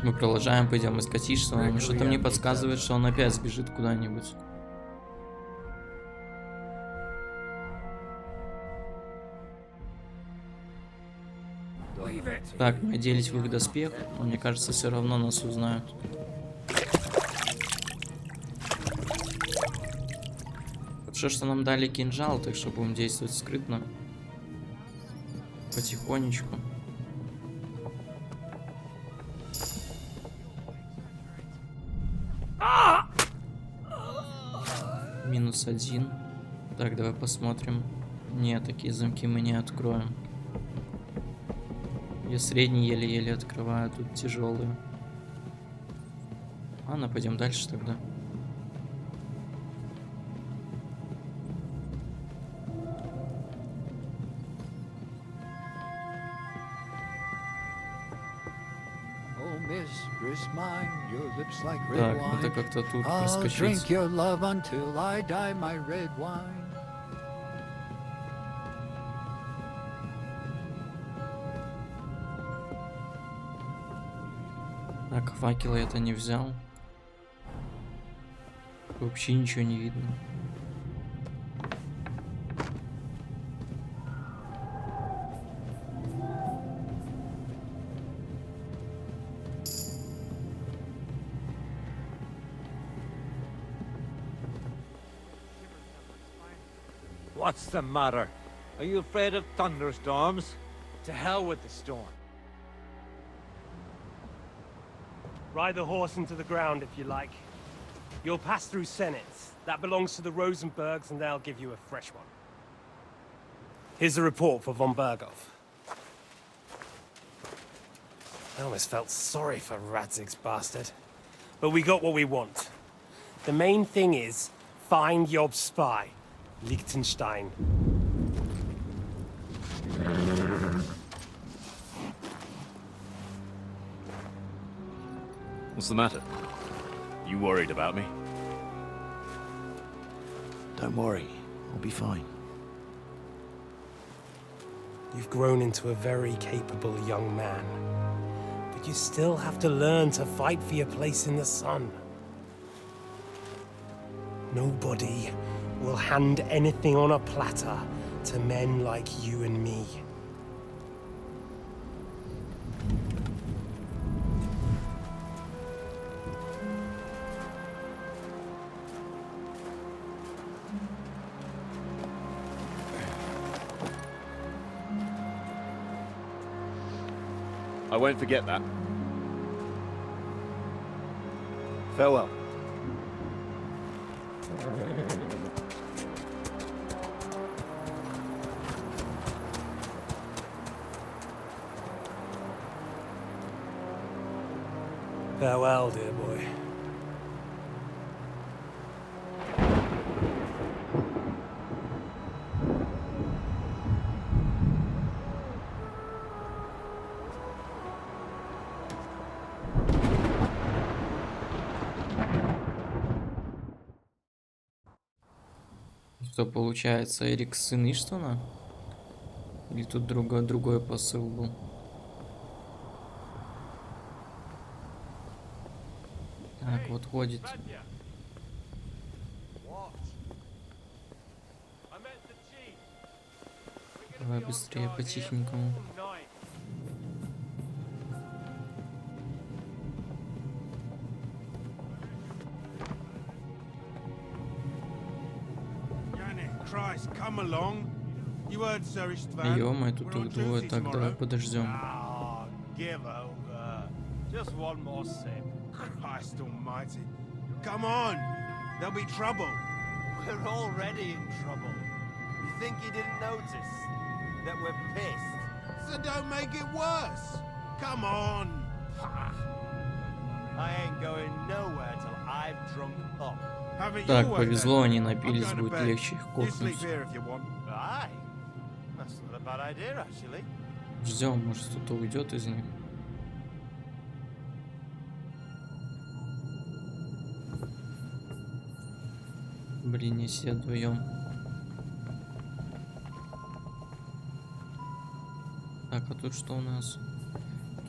Мы продолжаем, пойдем искать Ишсона, но что-то мне подсказывает, что он опять сбежит куда-нибудь. Так, мы оделись в их доспех, но мне кажется, все равно нас узнают. Хорошо, что нам дали кинжал, так что будем действовать скрытно. Потихонечку. -1. Так, давай посмотрим. Нет, такие замки мы не откроем. Я средний еле-еле открываю, тут тяжелые. Ладно, пойдем дальше тогда. Так, надо как-то тут проскочить. Так, факела я-то не взял. Вообще ничего не видно. What's the matter? Are you afraid of thunderstorms? To hell with the storm. Ride the horse into the ground if you like. You'll pass through Senates. That belongs to the Rosenbergs, and they'll give you a fresh one. Here's the report for von Berghoff. I almost felt sorry for Radzig's bastard. But we got what we want. The main thing is, find Job's spy, Liechtenstein. What's the matter? You worried about me? Don't worry, I'll be fine. You've grown into a very capable young man. But you still have to learn to fight for your place in the sun. Nobody will hand anything on a platter to men like you and me. I won't forget that. Farewell. Farewell, dear boy. Что получается, Эрик сын Иштвана? Или тут другой посыл был? Так, вот ходит. Давай быстрее, по-тихенькому. Ё-моё, тут их двое, так давай подождем. Just one more sip. Christ almighty. Come on! There'll be trouble. We're already in trouble. You think he didn't notice that we're pissed? So don't make it worse. Come on! I ain't going nowhere till I've drunk up. Have it Так, your way, повезло, then. они I'm напились, going to будет bed. легче их You sleep кокнуть. here if you want. Aye. That's not a bad idea, actually. Ждем, может кто-то уйдет из них. Блин, не все вдвоем. Так, а тут что у нас?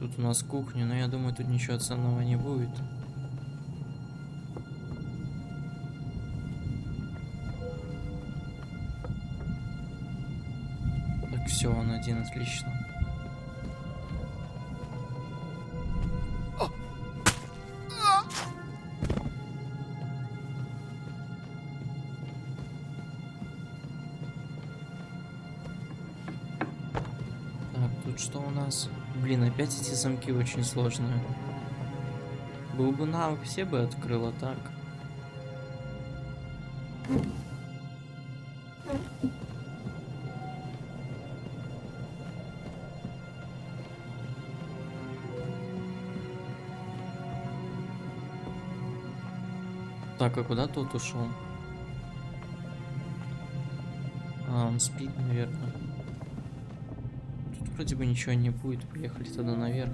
Тут у нас кухня, но я думаю, тут ничего ценного не будет. Так, все, он один, отлично. Так, тут что у нас? Блин, опять эти замки очень сложные. Был бы навык, все бы открыла, так. Так, а куда тот ушел? А, он спит, наверное. Тут вроде бы ничего не будет. Поехали тогда наверх.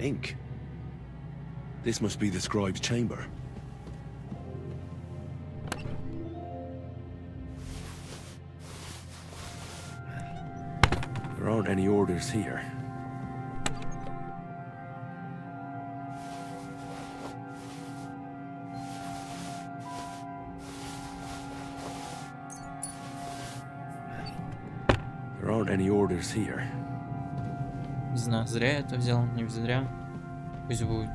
Ink. This must be the scribe's chamber. There aren't any orders here. There aren't any orders here. Не знаю, зря я это взял, не зря. Пусть будет.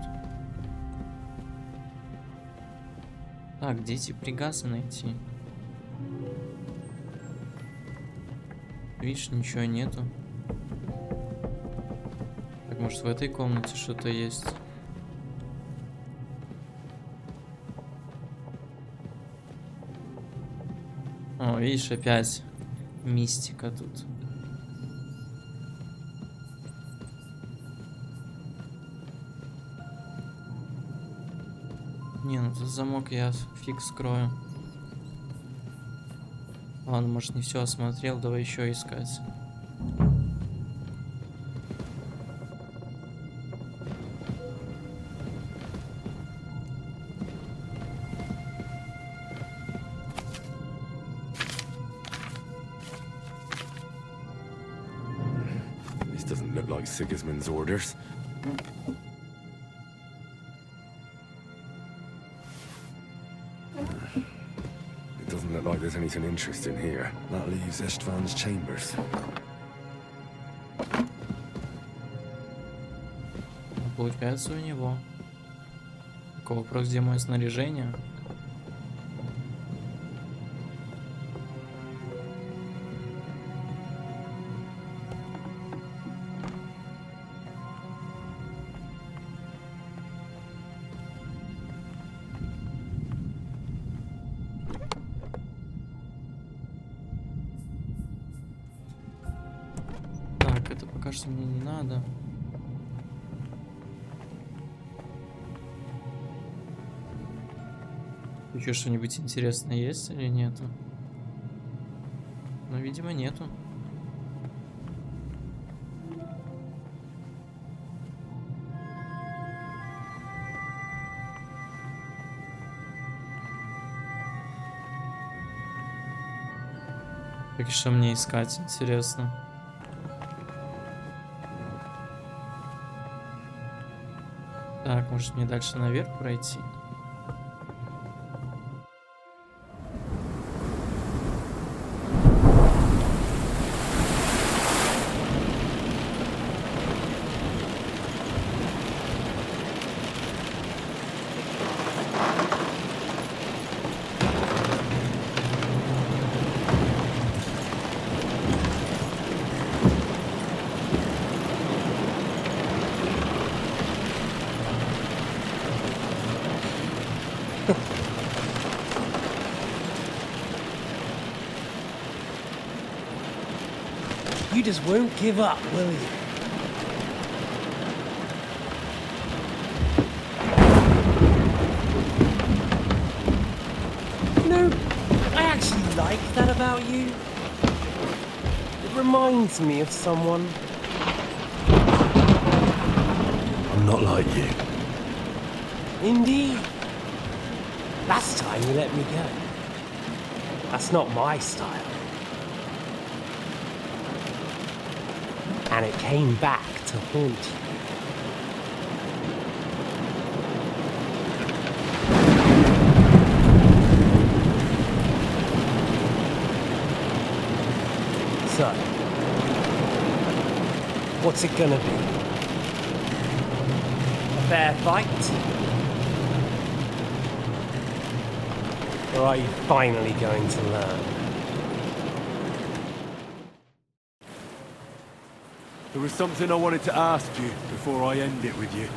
Так, где эти пригасы найти? Видишь, ничего нету. Так, может, в этой комнате что-то есть? О, видишь, опять мистика тут. Не, ну этот замок я фиг скрою. Ладно, может, не все осмотрел, давай еще искать. This doesn't look like Sigismund's orders. It doesn't look like there's anything interesting here. That leaves Istvan's chambers. Получается, у него. Такой вопрос, где мое снаряжение? Так, это пока что мне не надо. Еще что-нибудь интересное есть или нету? Ну, видимо, нету. Так и что мне искать, интересно? Так, может мне дальше наверх пройти? You just won't give up, will you? No, I actually like that about you. It reminds me of someone. I'm not like you. Indeed. Last time you let me go. That's not my style. And it came back to haunt you. So, what's it gonna be? A fair fight? Or are you finally going to learn? There was something I wanted to ask you before I end it with you.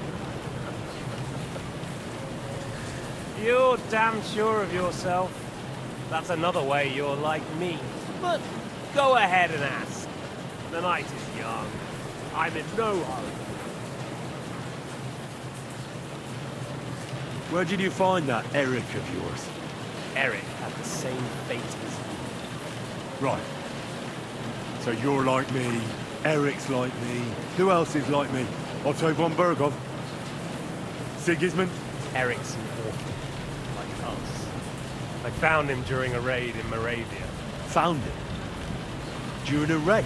You're damn sure of yourself. That's another way you're like me. But go ahead and ask. The night is young. I'm in no hurry. Where did you find that Eric of yours? Eric had the same fate as you. Right. So you're like me, Eric's like me. Who else is like me? Otto von Berghoff? Sigismund? Eric's an orphan, like us. I found him during a raid in Moravia. Found him? During a raid?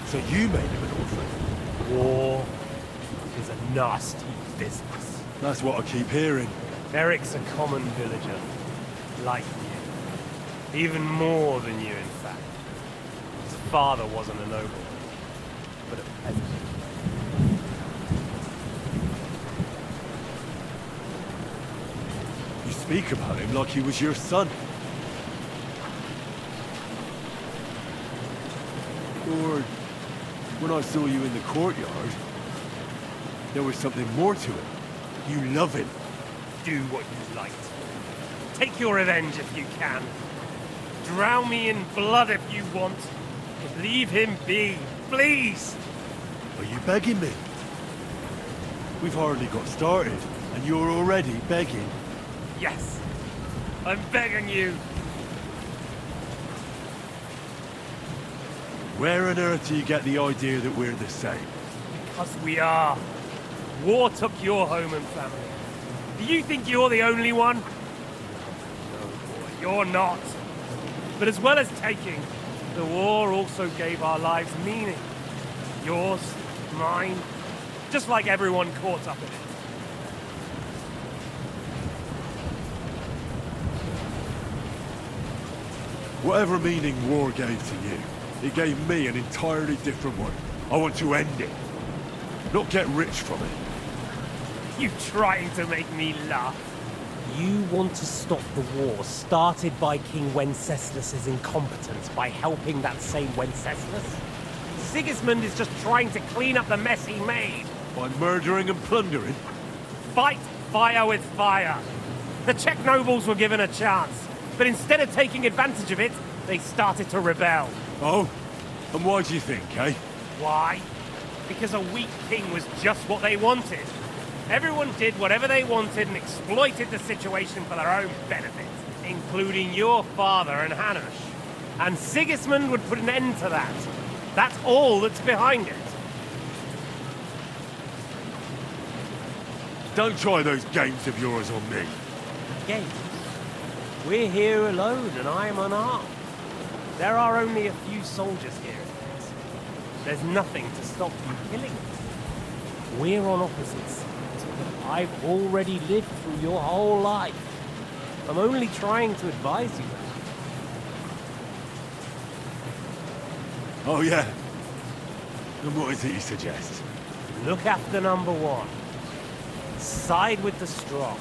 So you made him an orphan? War is a nasty business. That's what I keep hearing. Eric's a common villager, like you. Even more than you, in fact. His father wasn't a noble, but a peasant. You speak about him like he was your son. Or when I saw you in the courtyard, there was something more to it. You love him. Do what you like. Take your revenge if you can. Drown me in blood if you want. But leave him be, please! Are you begging me? We've hardly got started, and you're already begging. Yes, I'm begging you. Where on earth do you get the idea that we're the same? Because we are. War took your home and family. Do you think you're the only one? No, boy, you're not. But as well as taking, the war also gave our lives meaning. Yours, mine, just like everyone caught up in it. Whatever meaning war gave to you, it gave me an entirely different one. I want to end it, not get rich from it. You trying to make me laugh? You want to stop the war started by King Wenceslas's incompetence by helping that same Wenceslas? Sigismund is just trying to clean up the mess he made. By murdering and plundering? Fight fire with fire. The Czech nobles were given a chance, but instead of taking advantage of it, they started to rebel. Oh? And why do you think, eh? Why? Because a weak king was just what they wanted. Everyone did whatever they wanted and exploited the situation for their own benefit, including your father and Hanush. And Sigismund would put an end to that. That's all that's behind it. Don't try those games of yours on me. Games? We're here alone and I am unarmed. There are only a few soldiers here at this. There's nothing to stop you killing us. We're on opposite sides. I've already lived through your whole life. I'm only trying to advise you. Oh, yeah? And what is it you suggest? Look after number one. Side with the strong.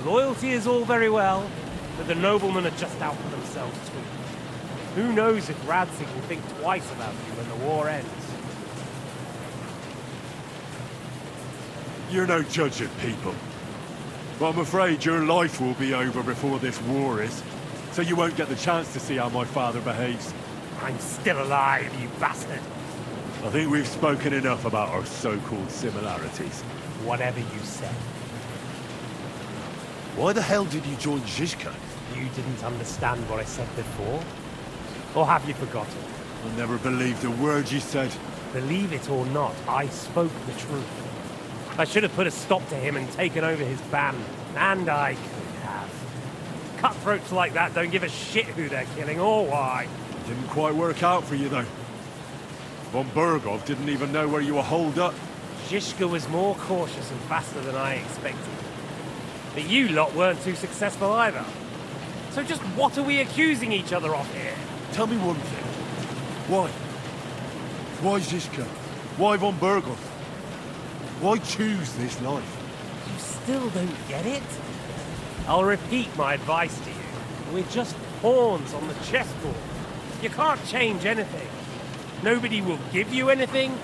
Loyalty is all very well, but the noblemen are just out for themselves too. Who knows if Radzig will think twice about you when the war ends. You're no judge of people. But I'm afraid your life will be over before this war is, so you won't get the chance to see how my father behaves. I'm still alive, you bastard. I think we've spoken enough about our so-called similarities. Whatever you said. Why the hell did you join Zizka? You didn't understand what I said before? Or have you forgotten? I never believed a word you said. believe it or not, I spoke the truth. I should have put a stop to him and taken over his band. And I could have. Cutthroats like that don't give a shit who they're killing or why. Didn't quite work out for you, though. Von Bergov didn't even know where you were holed up. Zhishka was more cautious and faster than I expected. But you lot weren't too successful either. So just what are we accusing each other of here? Tell me one thing. Why? Why Zizka? Why Von Bergov? Why choose this life? You still don't get it? I'll repeat my advice to you. We're just pawns on the chessboard. You can't change anything. Nobody will give you anything.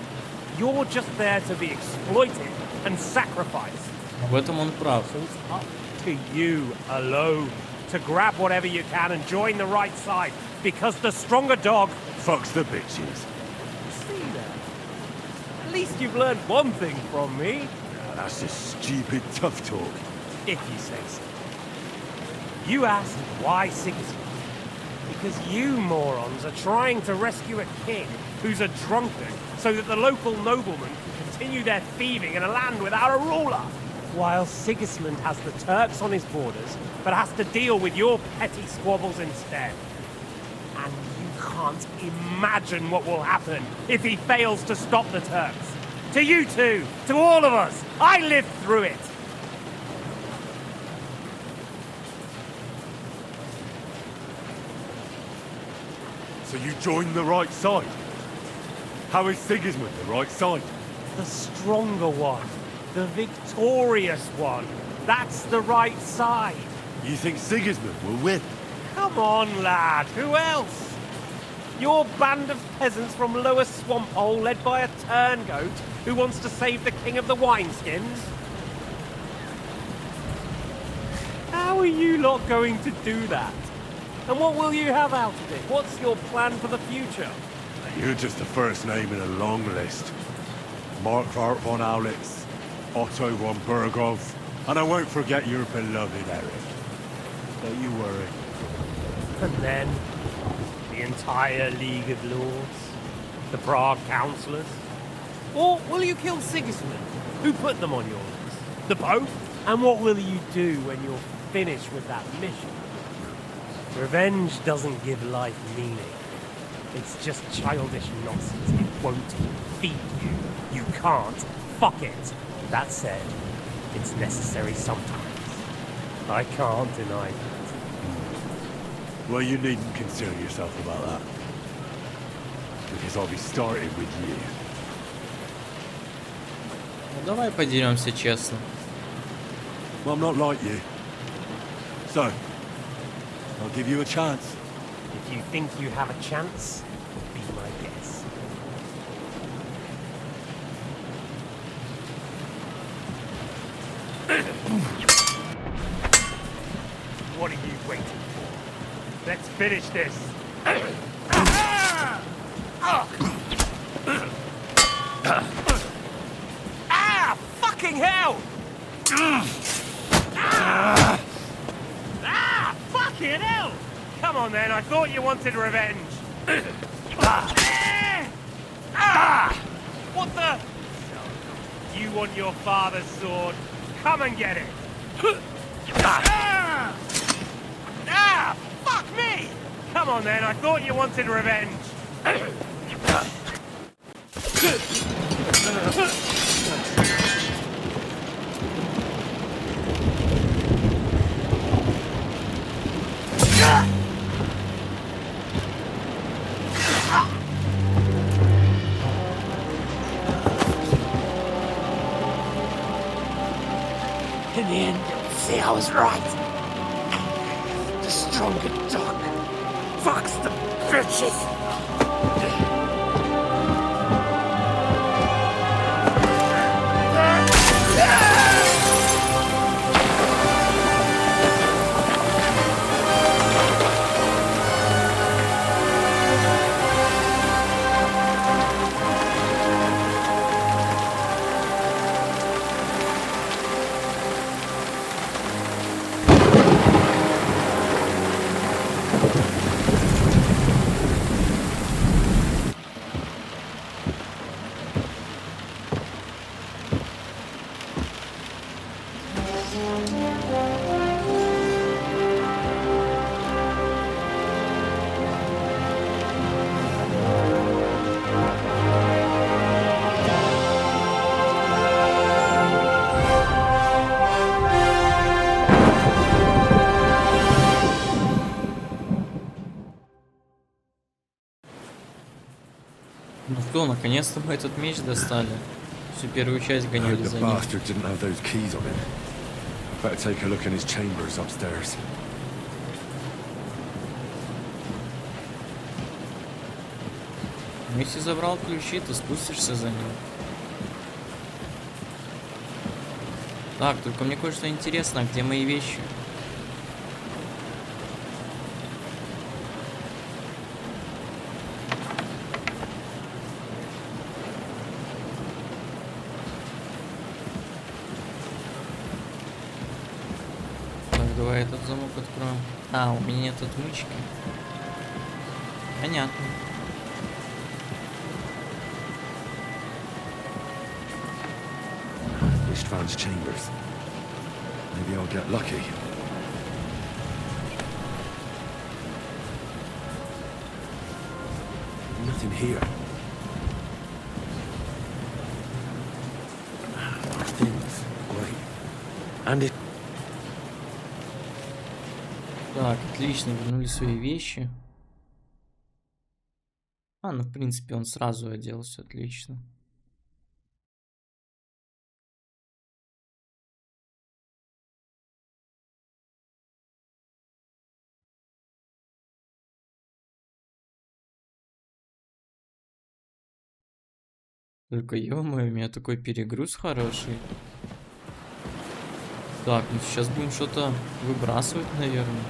You're just there to be exploited and sacrificed. В этом он прав. So it's up to you alone to grab whatever you can and join the right side, because the stronger dog Fucks the bitches. see that. At least you've learned one thing from me, That's just stupid tough talk. if you say so. You asked why Sigismund? Because you morons are trying to rescue a king who's a drunkard so that the local noblemen can continue their thieving in a land without a ruler. While Sigismund has the Turks on his borders, but has to deal with your petty squabbles instead. And you can't imagine what will happen if he fails to stop the Turks. To you two, to all of us, I lived through it. So you joined the right side? How is Sigismund the right side? The stronger one. The victorious one. That's the right side. You think Sigismund will win? Come on, lad. Who else? Your band of peasants from Lower Swamphole led by a turngoat who wants to save the king of the wineskins? How are you lot going to do that? And what will you have out of it? What's your plan for the future? You're just the first name in a long list. Markvart von Aulitz, Otto von Bergov, and I won't forget your beloved Eric. Don't you worry. And then the entire League of Lords? The Prague Councillors? Or will you kill Sigismund? Who put them on your list? The Pope? And what will you do when you're finished with that mission? Revenge doesn't give life meaning. It's just childish nonsense. It won't feed you. You can't fuck it. That said, it's necessary sometimes. I can't deny that. Well, you needn't concern yourself about that. Because I'll be starting with you. Ну давай подеремся честно. Well, I'm not like you. So, I'll give you a chance. If you think you have a chance, be my guest. What are you waiting for? Let's finish this. Ah! Fucking hell! Ah! Fucking hell! Come on then, I thought you wanted revenge. What the? You want your father's sword? Come and get it. Fuck me! Come on then, I thought you wanted revenge. In the end, you'll see I was right. The stronger dog fucks the bitches. Что, наконец-то мы этот меч достали? Всю первую часть I hope гоняли the за ним. bastard didn't have those keys on him. Better take a look in his chambers upstairs. Ну, если забрал ключи, то спустишься за ним. Так, только мне кое-что интересно, где мои вещи? Так, давай этот замок откроем. А, у меня нет отмычки. Понятно. Ishtvan's chambers. Maybe I'll get lucky. Nothing here. More things. Great. And it. Так, отлично, вернули свои вещи. А, ну, в принципе, он сразу оделся, отлично. Только, ё-моё, у меня такой перегруз хороший. Так, ну сейчас будем что-то выбрасывать, наверное.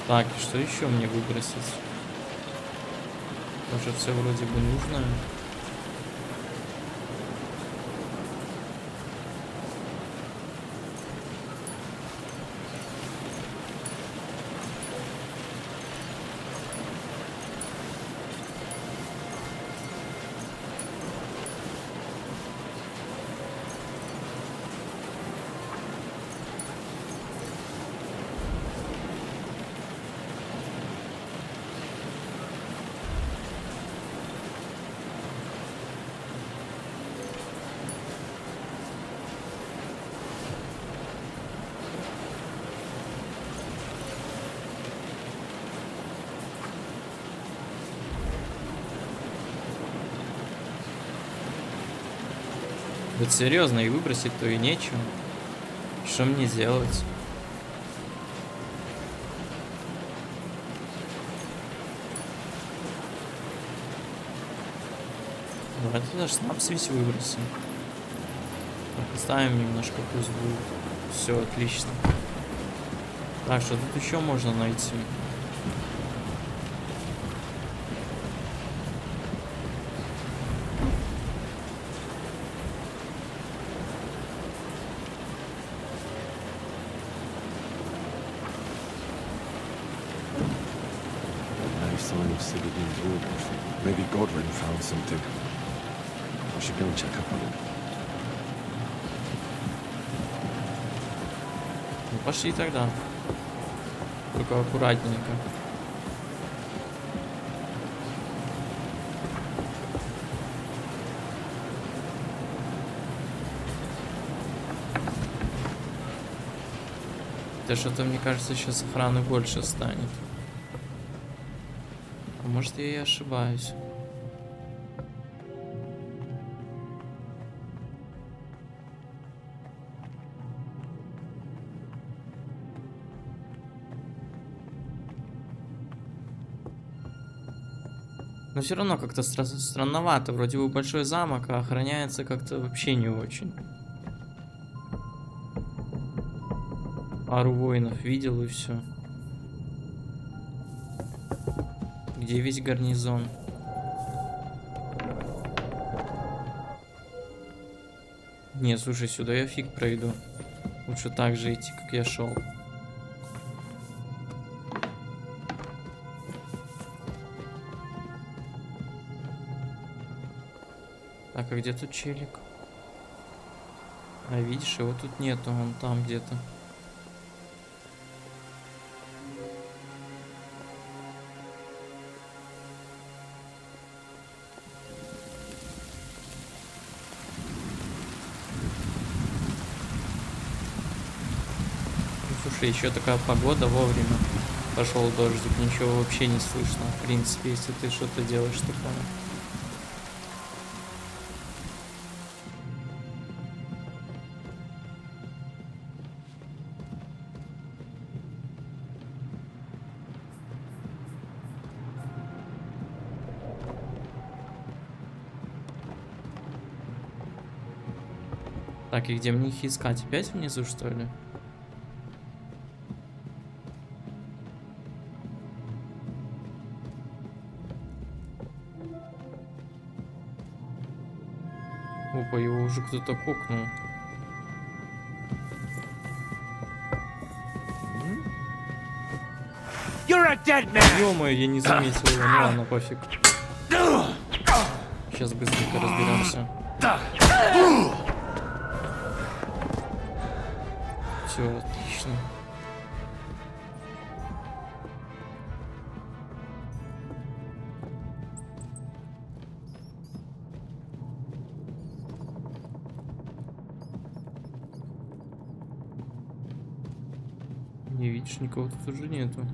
Так, и что еще мне выбросить? Уже все вроде бы нужно. Вот серьезно, и выбросить-то и нечего. Что мне делать? Давай туда шнапс весь выбросим. Так, оставим немножко, пусть будет. Все, отлично. Так, что тут еще можно найти? Sign of Civilian's orders. Maybe Godwin found something. I should go and check up on him. Ну, пошли тогда. Только аккуратненько. Да что-то, мне кажется, сейчас охраны больше станет. А может, я и ошибаюсь. Но все равно как-то странновато. Вроде бы большой замок, а охраняется как-то вообще не очень. Пару воинов видел и все. Где весь гарнизон? Не, слушай, сюда я фиг пройду. Лучше так же идти, как я шел. Так, а где тут челик? А видишь, его тут нету, он там где-то. Слушай, еще такая погода, вовремя пошел дождик, ничего вообще не слышно. В принципе, если ты что-то делаешь такое. Так, и где мне их искать? Опять внизу, что ли? Опа, его уже кто-то кокнул. Ё-моё, я не заметил его. Ну ладно, пофиг. Сейчас быстренько разберемся. Все, отлично. Не видишь, никого тут уже нету.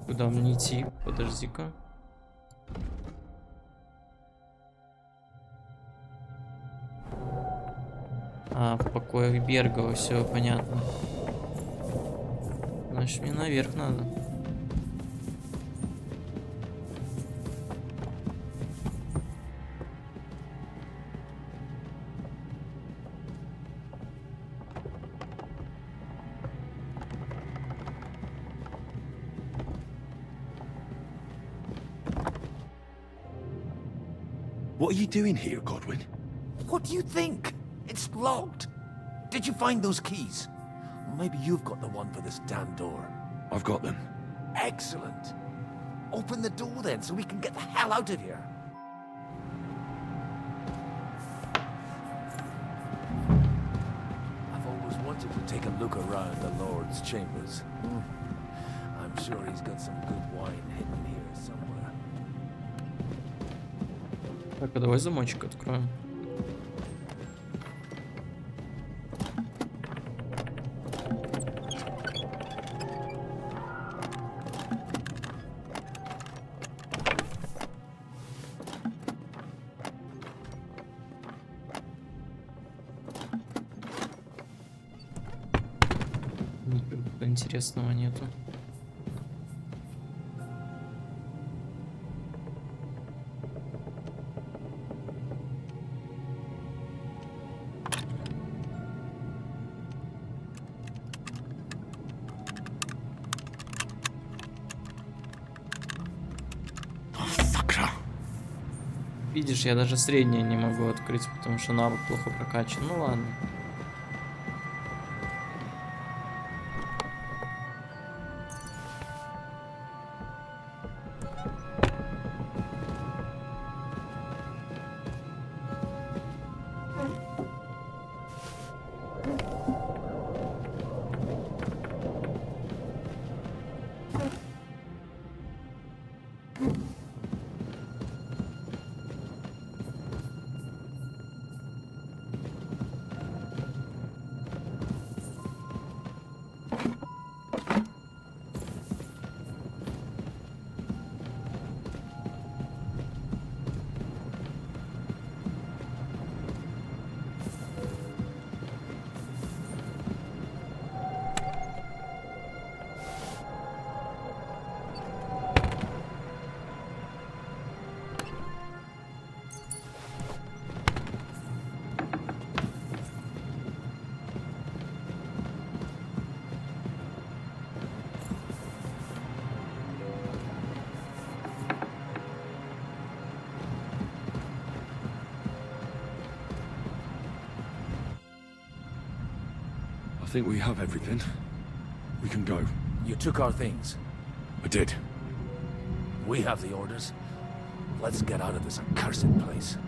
Куда мне идти? Подожди-ка. А, в покоях Бергова, все понятно. Значит, мне наверх надо. What are you doing here, Godwin? What do you think? It's locked. Did you find those keys? Or maybe you've got the one for this damn door. I've got them. Excellent. Open the door then so we can get the hell out of here. I've always wanted to take a look around the Lord's chambers. I'm sure he's got some good wine hidden here somewhere. Так, а давай замочек откроем. Ничего интересного нету. Видишь, я даже среднее не могу открыть, потому что навык плохо прокачан. Ну ладно. I think we have everything. We can go. You took our things. I did. We have the orders. Let's get out of this accursed place.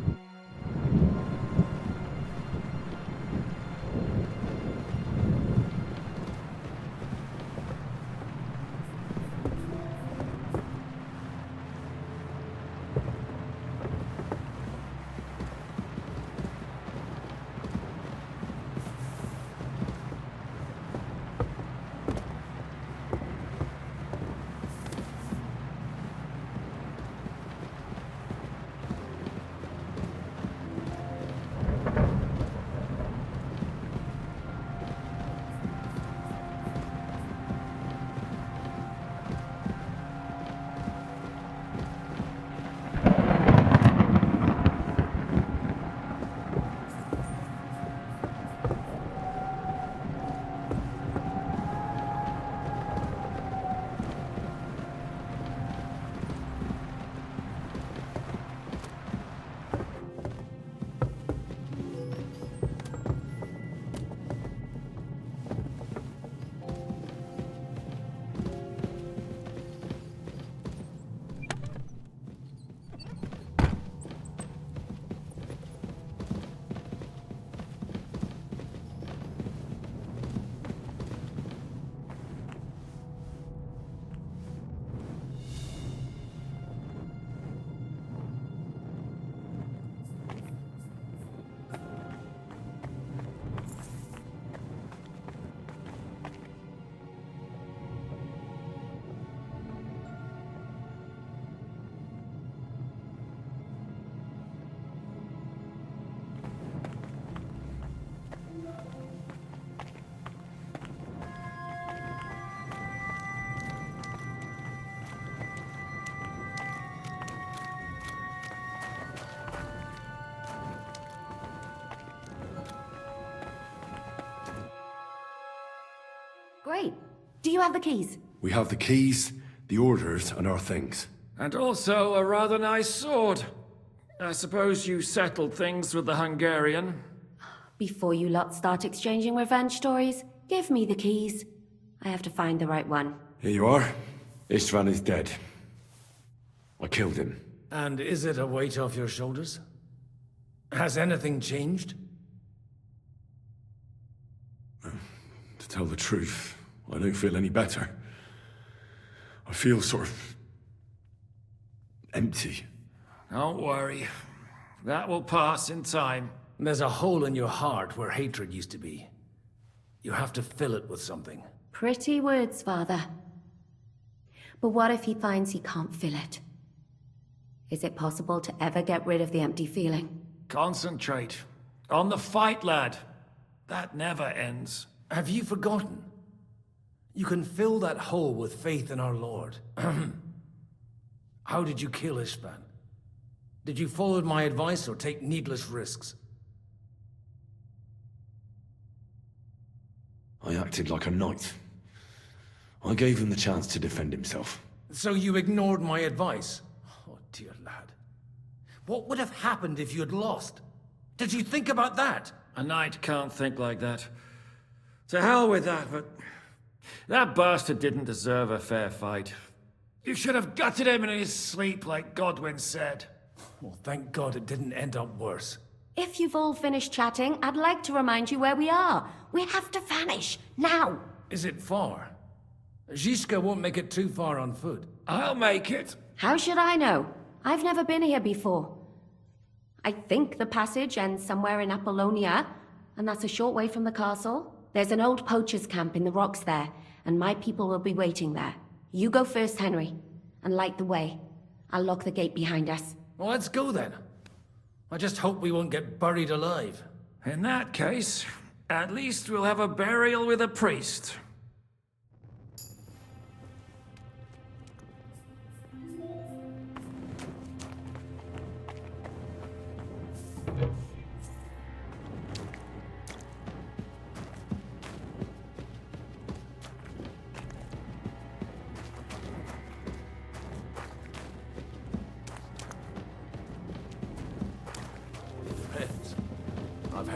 Great. Do you have the keys? We have the keys, the orders, and our things. And also a rather nice sword. I suppose you settled things with the Hungarian. Before you lot start exchanging revenge stories, give me the keys. I have to find the right one. Here you are. Istvan is dead. I killed him. And is it a weight off your shoulders? Has anything changed? To tell the truth, I don't feel any better. I feel sort of empty. Don't worry. That will pass in time. There's a hole in your heart where hatred used to be. You have to fill it with something. Pretty words, Father. But what if he finds he can't fill it? Is it possible to ever get rid of the empty feeling? Concentrate. On the fight, lad. That never ends. Have you forgotten? You can fill that hole with faith in our Lord. How did you kill Istvan? Did you follow my advice or take needless risks? I acted like a knight. I gave him the chance to defend himself. So you ignored my advice? Oh, dear lad. What would have happened if you had lost? Did you think about that? A knight can't think like that. To hell with that, but... that bastard didn't deserve a fair fight. You should have gutted him in his sleep, like Godwin said. Well, thank God it didn't end up worse. If you've all finished chatting, I'd like to remind you where we are. We have to vanish, now! Is it far? Zizka won't make it too far on foot. I'll make it. How should I know? I've never been here before. I think the passage ends somewhere in Apollonia, and that's a short way from the castle. There's an old poacher's camp in the rocks there, and my people will be waiting there. You go first, Henry, and light the way. I'll lock the gate behind us. Well, let's go then. I just hope we won't get buried alive. In that case, at least we'll have a burial with a priest.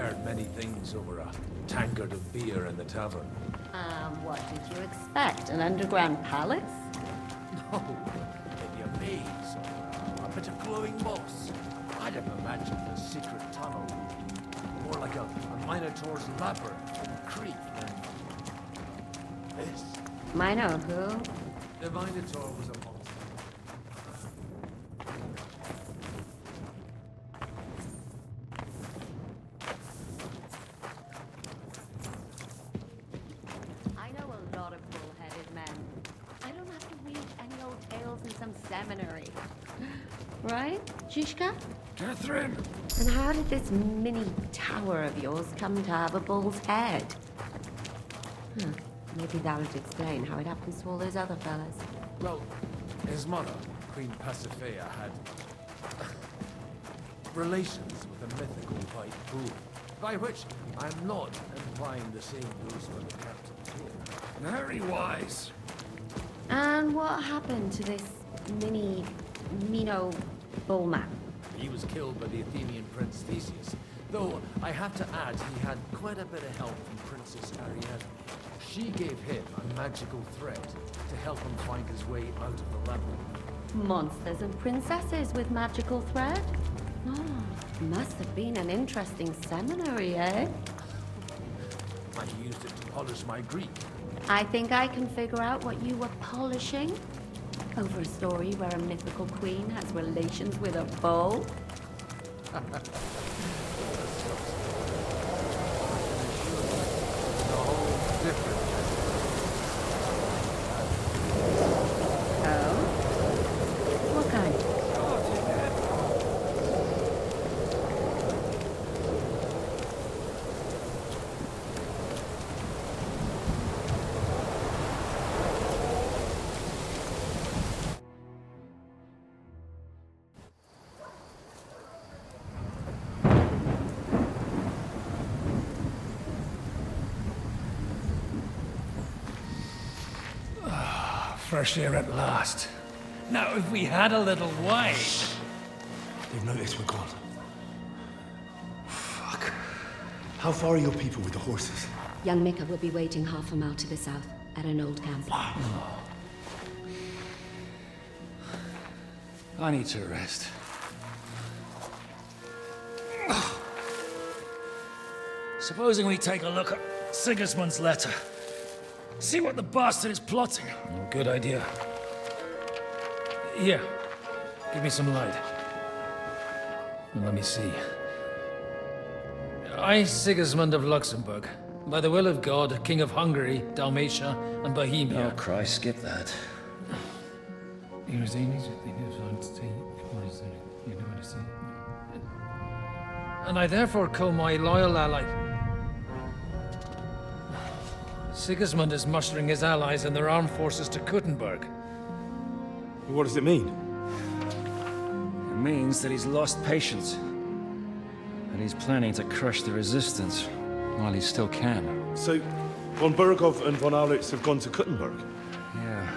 heard many things over a tankard of beer in the tavern. What did you expect? An underground palace? No, maybe a maze or a bit of glowing moss. I'd have imagined a secret tunnel. More like a Minotaur's labyrinth or a creek than this. Mino who? The Minotaur was a monster. I know a lot of bull-headed men. I don't have to read any old tales in some seminary. Right, Zhishka? Catherine! And how did this mini tower of yours come to have a bull's head? Maybe that would explain how it happens to all those other fellas. Well, his mother, Queen Pasiphae, had relations with a mythical white bull. By which I'm not implying the same goes for the captain here. Very wise. And what happened to this Mino bullman? He was killed by the Athenian prince Theseus, though I have to add he had quite a bit of help from Princess Ariadne. She gave him a magical thread to help him find his way out of the labyrinth. Monsters and princesses with magical thread? Oh, must have been an interesting seminary, eh? I used it to polish my Greek. I think I can figure out what you were polishing. Over a story where a mythical queen has relations with a bull? Oh? What kind? Fresh air at last. Now, if we had a little wine... They've noticed we're gone. Fuck. How far are your people with the horses? Young Mika will be waiting half a mile to the south, at an old camp. I need to rest. Supposing we take a look at Sigismund's letter. See what the bastard is plotting. Oh, good idea. Here, give me some light. And let me see. I, Sigismund of Luxembourg, by the will of God, King of Hungary, Dalmatia, and Bohemia. Oh, Christ, skip that. And I therefore call my loyal ally... Sigismund is mustering his allies and their armed forces to Kuttenberg. What does it mean? It means that he's lost patience. And he's planning to crush the resistance while he still can. So, von Burgov and von Aulitz have gone to Kuttenberg? Yeah.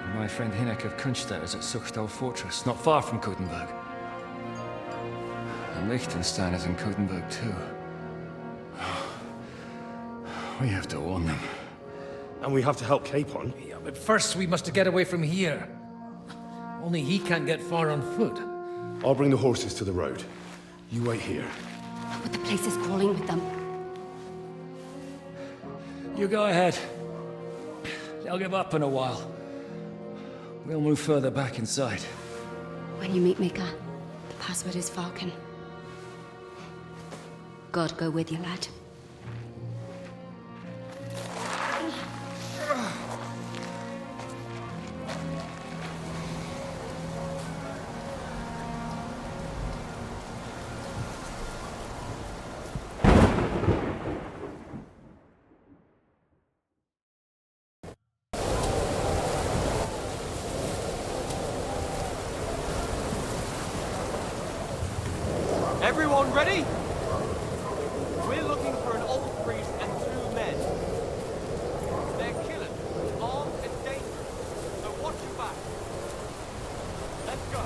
And my friend Hinek of Kunstadt is at Suchtal Fortress, not far from Kuttenberg. And Liechtenstein is in Kuttenberg too. We have to warn them. And we have to help Capon? Yeah, but first we must get away from here. Only he can't get far on foot. I'll bring the horses to the road. You wait here. But the place is crawling with them. You go ahead. They'll give up in a while. We'll move further back inside. When you meet Mika, the password is Falcon. God go with you, lad. Everyone ready? We're looking for an old priest and 2 men. They're killers, armed and dangerous, so watch your back. Let's go.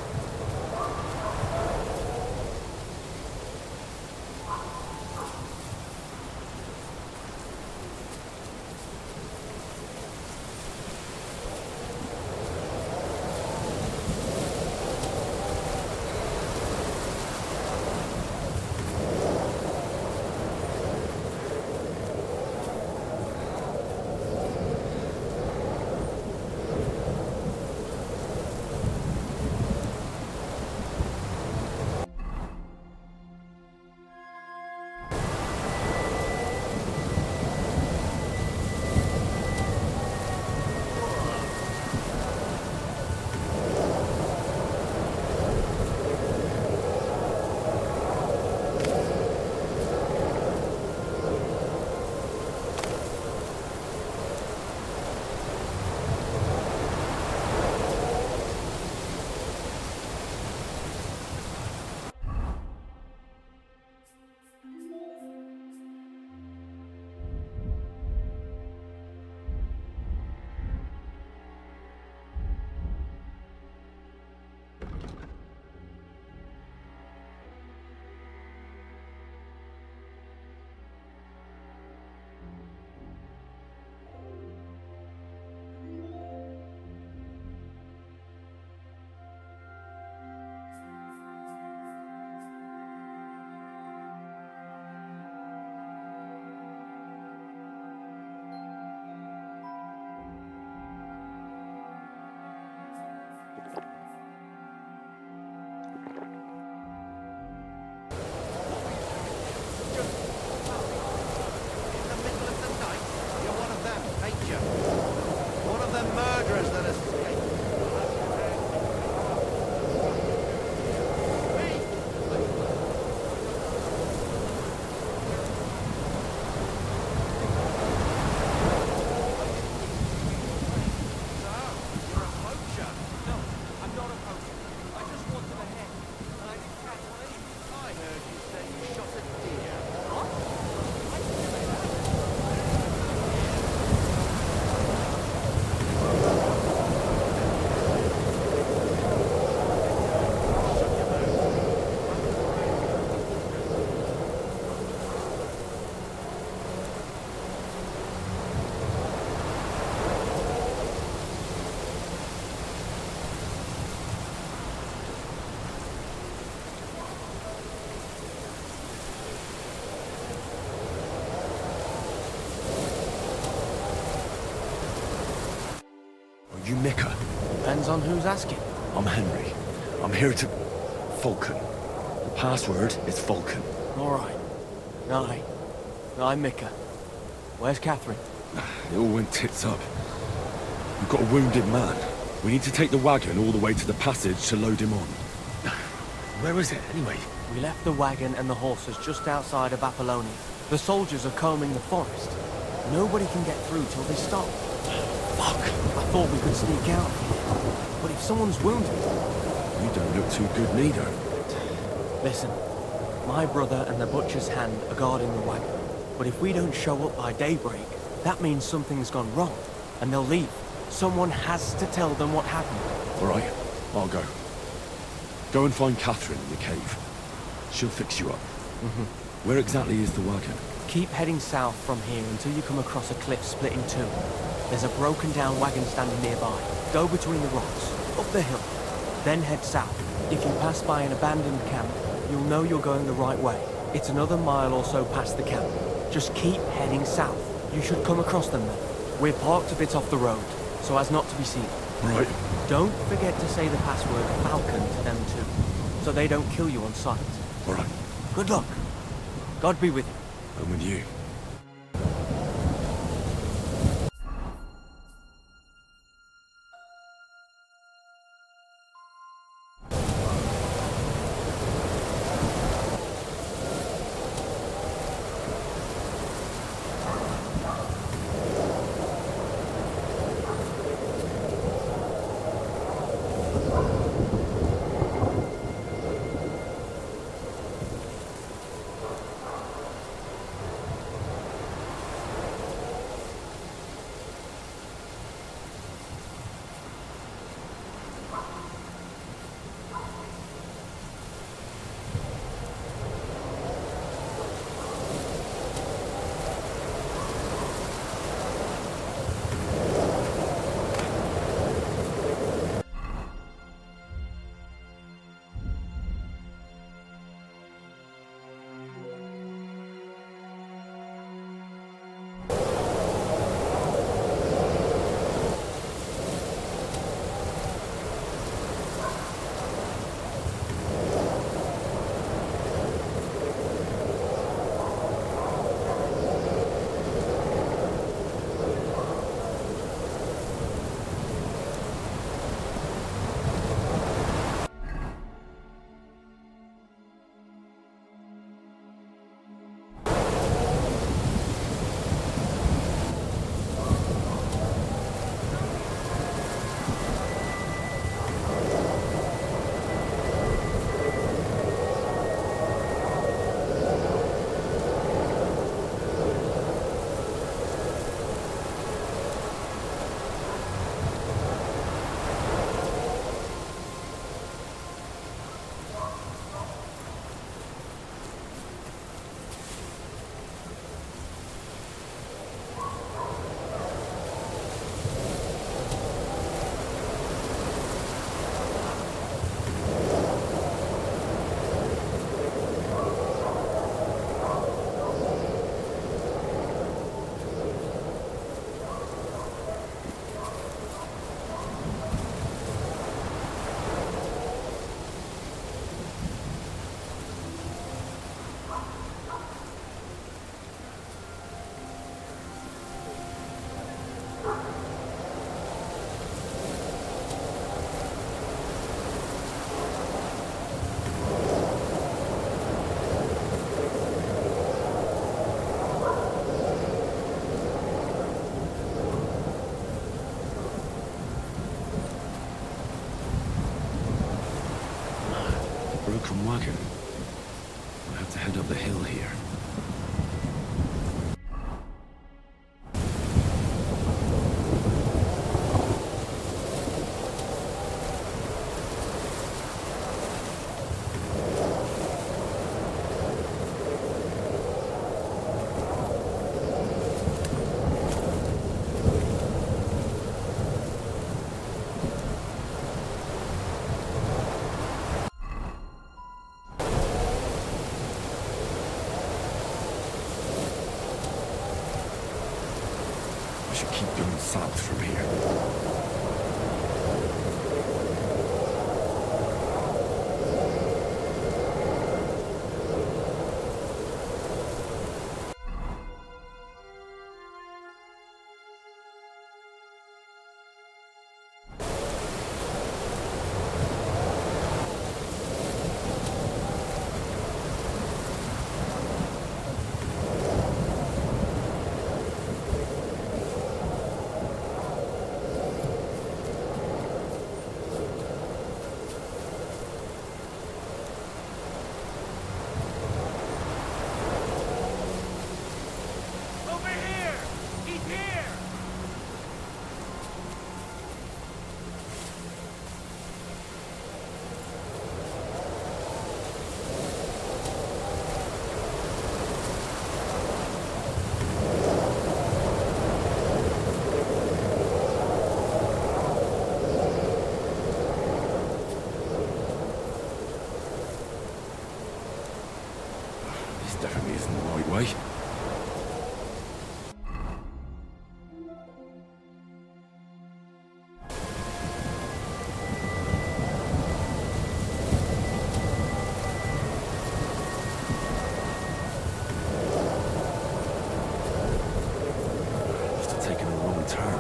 Depends on who's asking. I'm Henry. I'm here to... Falcon. The password is Falcon. All right. I'm Mika. Where's Catherine? It all went tits up. We've got a wounded man. We need to take the wagon all the way to the passage to load him on. Where is it, anyway? We left the wagon and the horses just outside of Apollonia. The soldiers are combing the forest. Nobody can get through till they stop. Fuck! I thought we could sneak out here. But if someone's wounded... You don't look too good neither. Listen, my brother and the butcher's hand are guarding the wagon. But if we don't show up by daybreak, that means something's gone wrong. And they'll leave. Someone has to tell them what happened. All right, I'll go. Go and find Catherine in the cave. She'll fix you up. Where exactly is the wagon? Keep heading south from here until you come across a cliff split in two. There's a broken down wagon standing nearby. Go between the rocks, up the hill, then head south. If you pass by an abandoned camp, you'll know you're going the right way. It's another mile or so past the camp. Just keep heading south. You should come across them then. We're parked a bit off the road, so as not to be seen. Right. Don't forget to say the password Falcon to them too, so they don't kill you on sight. All right. Good luck. God be with you. I'm with you. Broken wagon. I have to head up the hill here. I should keep going south from here. Definitely isn't the right way. Must have taken a wrong turn.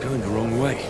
Going the wrong way.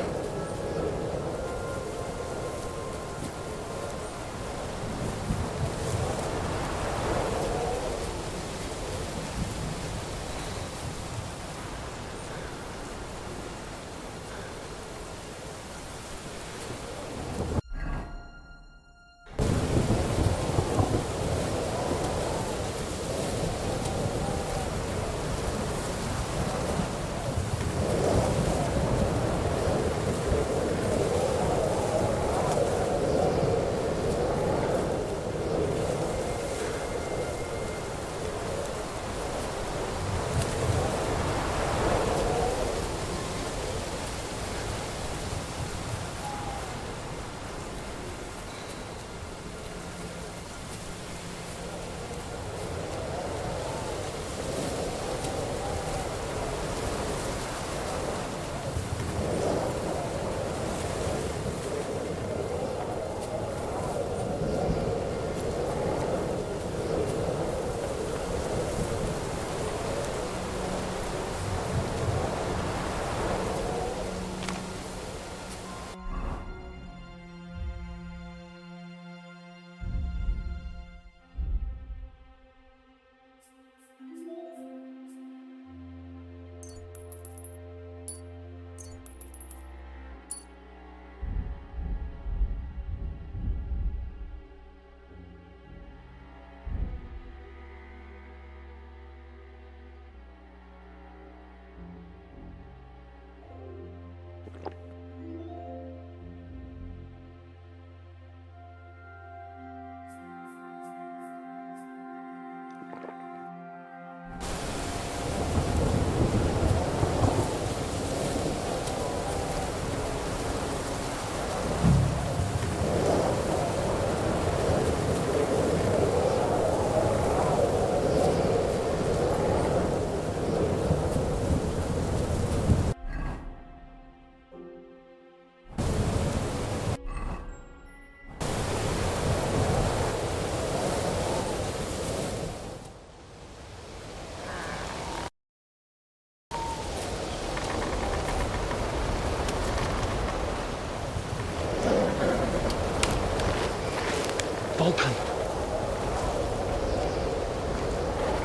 Vulcan.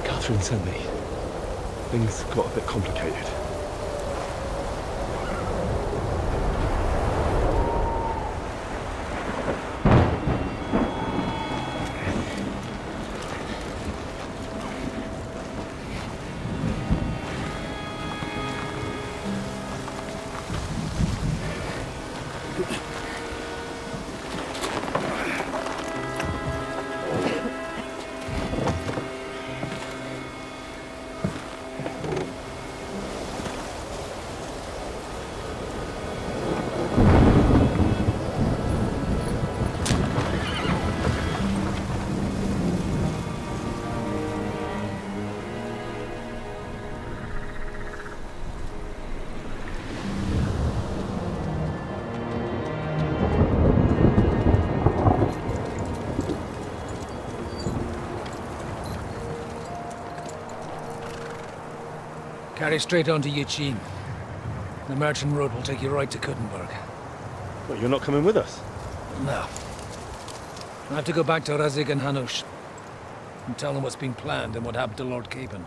Catherine sent me. Things got a bit complicated. Carry straight on to Yuchin. The merchant road will take you right to Kuttenberg. But you're not coming with us? No. I have to go back to Razik and Hanush and tell them what's been planned and what happened to Lord Capon.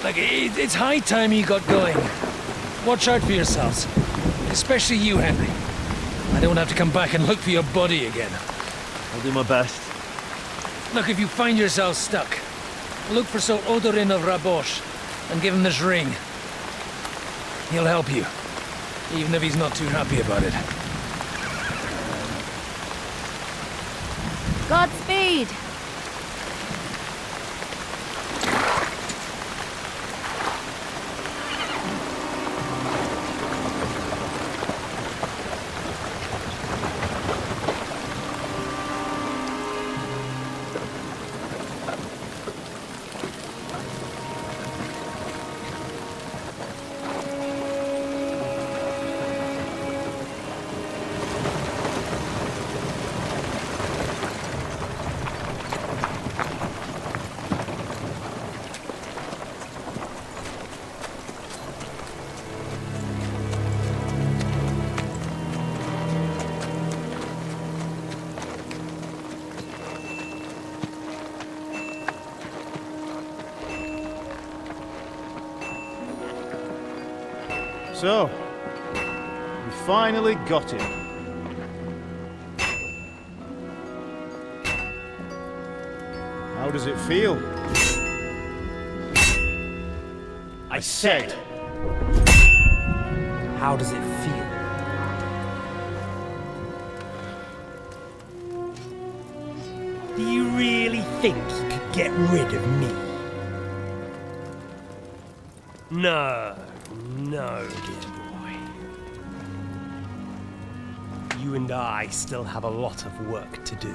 Like, it's high time you got going. Watch out for yourselves. Especially you, Henry. I don't have to come back and look for your body again. I'll do my best. Look, if you find yourself stuck, look for Sir Odorin of Rabosh and give him this ring. He'll help you, even if he's not too happy about it. Godspeed! So, we finally got him. How does it feel? I said, how does it feel? Do you really think you could get rid of me? No, dear boy. You and I still have a lot of work to do.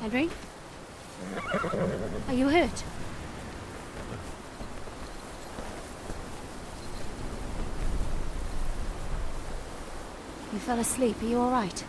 Henry? Are you hurt? You fell asleep. Are you all right?